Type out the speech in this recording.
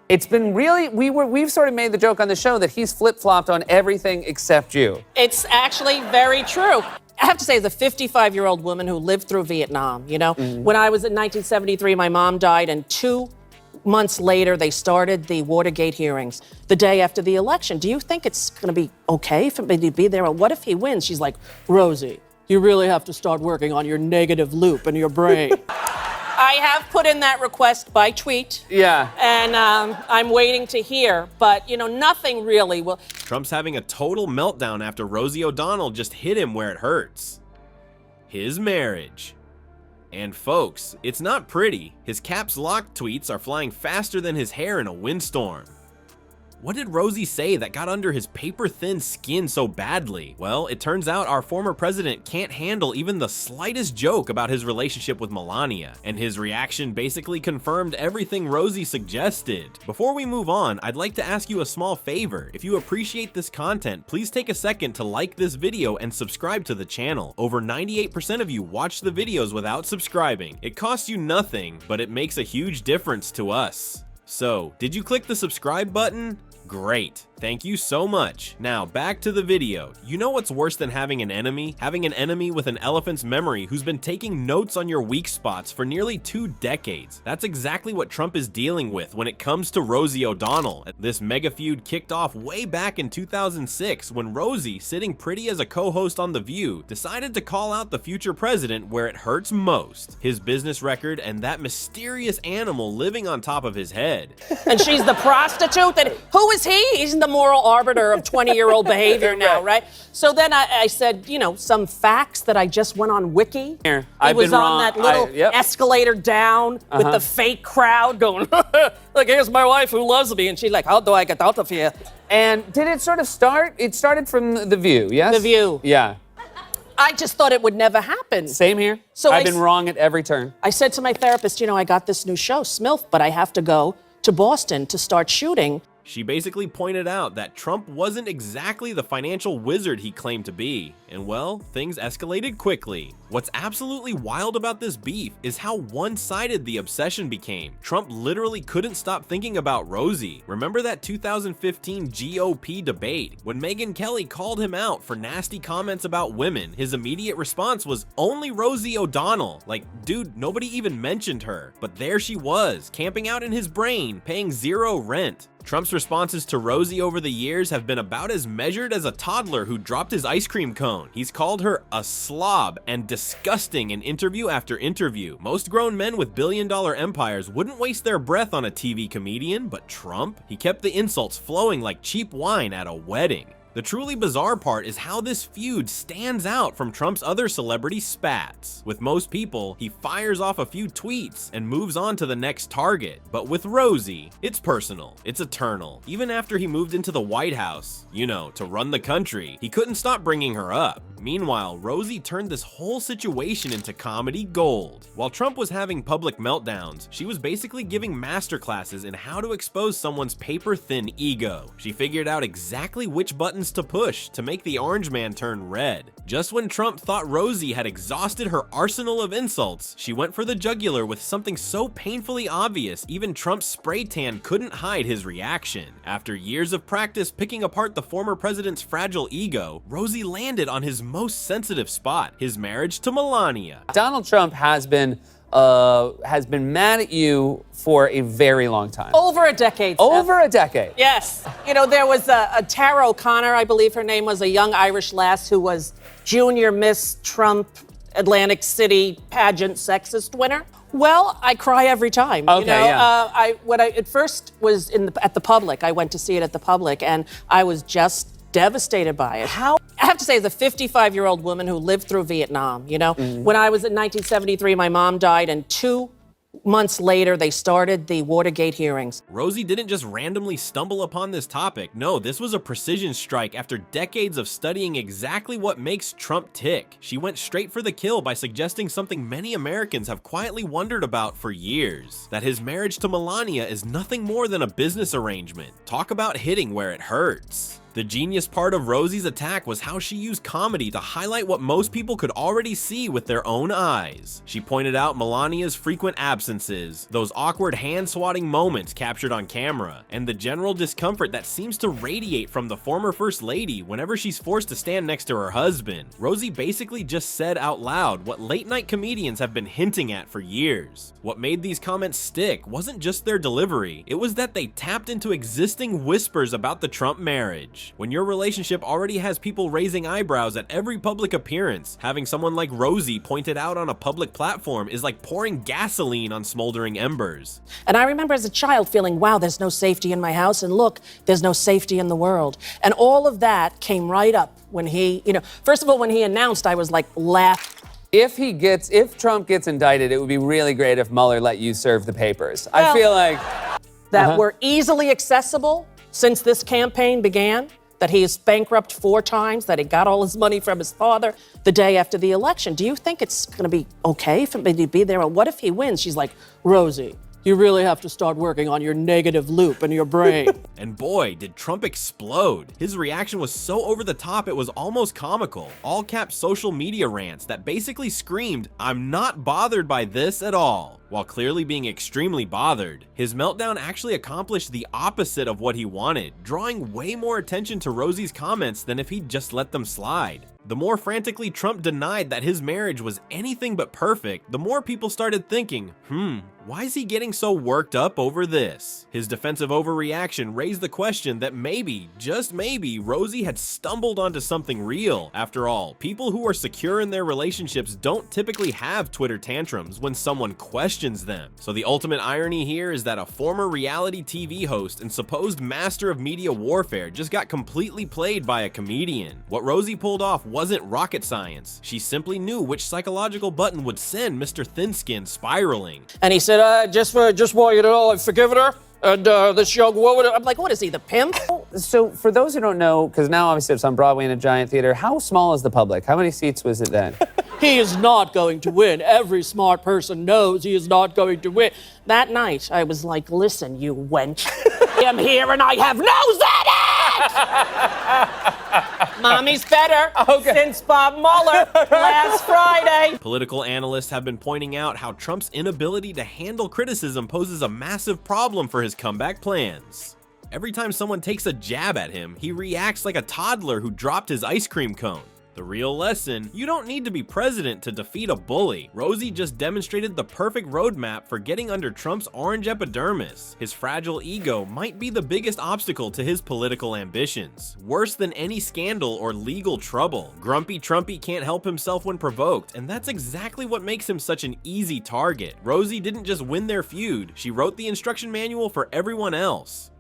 It's been really, we've sort of made the joke on the show that he's flip-flopped on everything except you. It's actually very true. I have to say, as a 55-year-old woman who lived through Vietnam, you know, when I was in 1973, my mom died, and 2 months later, they started the Watergate hearings the day after the election. Do you think it's going to be okay for me to be there? Or what if he wins? She's like, Rosie, you really have to start working on your negative loop in your brain. I have put in that request by tweet. Yeah. And I'm waiting to hear, but, you know, nothing really will. Trump's having a total meltdown after Rosie O'Donnell just hit him where it hurts. His marriage. And folks, it's not pretty. His caps lock tweets are flying faster than his hair in a windstorm. What did Rosie say that got under his paper-thin skin so badly? Well, it turns out our former president can't handle even the slightest joke about his relationship with Melania, and his reaction basically confirmed everything Rosie suggested. Before we move on, I'd like to ask you a small favor. If you appreciate this content, please take a second to like this video and subscribe to the channel. Over 98% of you watch the videos without subscribing. It costs you nothing, but it makes a huge difference to us. So, did you click the subscribe button? Great. Thank you so much. Now, back to the video. You know what's worse than having an enemy? Having an enemy with an elephant's memory who's been taking notes on your weak spots for nearly 2 decades. That's exactly what Trump is dealing with when it comes to Rosie O'Donnell. This mega feud kicked off way back in 2006 when Rosie, sitting pretty as a co-host on The View, decided to call out the future president where it hurts most: his business record and that mysterious animal living on top of his head. And she's the prostitute? And who is he? He's the moral arbiter of 20-year-old behavior now, right? So then I said, you know, some facts that I just went on Wiki. Here, He was on that little escalator down with the fake crowd going, look, here's my wife who loves me. And she's like, how do I get out of here? And did it sort of start? It started from The View, yes? The View. Yeah. I just thought it would never happen. Same here. So I've been wrong at every turn. I said to my therapist, you know, I got this new show, Smilf, but I have to go to Boston to start shooting. She basically pointed out that Trump wasn't exactly the financial wizard he claimed to be, and well, things escalated quickly. What's absolutely wild about this beef is how one-sided the obsession became. Trump literally couldn't stop thinking about Rosie. Remember that 2015 GOP debate? When Megyn Kelly called him out for nasty comments about women, his immediate response was only Rosie O'Donnell. Like, dude, nobody even mentioned her. But there she was, camping out in his brain, paying 0 rent. Trump's responses to Rosie over the years have been about as measured as a toddler who dropped his ice cream cone. He's called her a slob and disgusting in interview after interview. Most grown men with billion-dollar empires wouldn't waste their breath on a TV comedian, but Trump? He kept the insults flowing like cheap wine at a wedding. The truly bizarre part is how this feud stands out from Trump's other celebrity spats. With most people, he fires off a few tweets and moves on to the next target. But with Rosie, it's personal, it's eternal. Even after he moved into the White House, you know, to run the country, he couldn't stop bringing her up. Meanwhile, Rosie turned this whole situation into comedy gold. While Trump was having public meltdowns, she was basically giving masterclasses in how to expose someone's paper-thin ego. She figured out exactly which buttons to push to make the orange man turn red. Just when Trump thought Rosie had exhausted her arsenal of insults, she went for the jugular with something so painfully obvious even Trump's spray tan couldn't hide his reaction. After years of practice picking apart the former president's fragile ego, Rosie landed on his most sensitive spot: his marriage to Melania. Donald Trump has been mad at you for a very long time. Over a decade. Over a decade. Yes. You know, there was a Tara O'Connor, I believe her name was, a young Irish lass who was Junior Miss Trump Atlantic City pageant sexist winner. Well, I cry every time. Okay, you know? yeah. When I at first was at the Public, I went to see it at the Public, and I was just devastated by it. How? I have to say, as a 55-year-old woman who lived through Vietnam, you know, when I was in 1973, my mom died, and 2 months later, they started the Watergate hearings. Rosie didn't just randomly stumble upon this topic. No, this was a precision strike after decades of studying exactly what makes Trump tick. She went straight for the kill by suggesting something many Americans have quietly wondered about for years: that his marriage to Melania is nothing more than a business arrangement. Talk about hitting where it hurts. The genius part of Rosie's attack was how she used comedy to highlight what most people could already see with their own eyes. She pointed out Melania's frequent absences, those awkward hand-swatting moments captured on camera, and the general discomfort that seems to radiate from the former First Lady whenever she's forced to stand next to her husband. Rosie basically just said out loud what late-night comedians have been hinting at for years. What made these comments stick wasn't just their delivery, it was that they tapped into existing whispers about the Trump marriage. When your relationship already has people raising eyebrows at every public appearance, having someone like Rosie pointed out on a public platform is like pouring gasoline on smoldering embers. And I remember as a child feeling, wow, there's no safety in my house, and look, there's no safety in the world. And all of that came right up when he, first of all, when he announced, I was like laughing. If Trump gets indicted, it would be really great if Mueller let you serve the papers. I feel like that were easily accessible since this campaign began, that he is bankrupt 4 times, that he got all his money from his father the day after the election. Do you think it's going to be okay for me to be there? Or what if he wins? She's like, Rosie, you really have to start working on your negative loop in your brain. And boy, did Trump explode. His reaction was so over the top it was almost comical. All-cap social media rants that basically screamed, "I'm not bothered by this at all," while clearly being extremely bothered. His meltdown actually accomplished the opposite of what he wanted, drawing way more attention to Rosie's comments than if he'd just let them slide. The more frantically Trump denied that his marriage was anything but perfect, the more people started thinking, why is he getting so worked up over this? His defensive overreaction raised the question that maybe, just maybe, Rosie had stumbled onto something real. After all, people who are secure in their relationships don't typically have Twitter tantrums when someone questions them. So the ultimate irony here is that a former reality TV host and supposed master of media warfare just got completely played by a comedian. What Rosie pulled off wasn't rocket science. She simply knew which psychological button would send Mr. Thinskin spiraling. And he said, just want you to know, I've forgiven her. And this young woman, I'm like, what is he, the pimp? So for those who don't know, because now obviously it's on Broadway in a giant theater, how small is the public? How many seats was it then? He is not going to win. Every smart person knows he is not going to win. That night, I was like, listen, you wench. I am here and I have nose at it! Mommy's better since Bob Mueller last Friday. Political analysts have been pointing out how Trump's inability to handle criticism poses a massive problem for his comeback plans. Every time someone takes a jab at him, he reacts like a toddler who dropped his ice cream cone. The real lesson, you don't need to be president to defeat a bully. Rosie just demonstrated the perfect roadmap for getting under Trump's orange epidermis. His fragile ego might be the biggest obstacle to his political ambitions. Worse than any scandal or legal trouble. Grumpy Trumpy can't help himself when provoked, and that's exactly what makes him such an easy target. Rosie didn't just win their feud, she wrote the instruction manual for everyone else.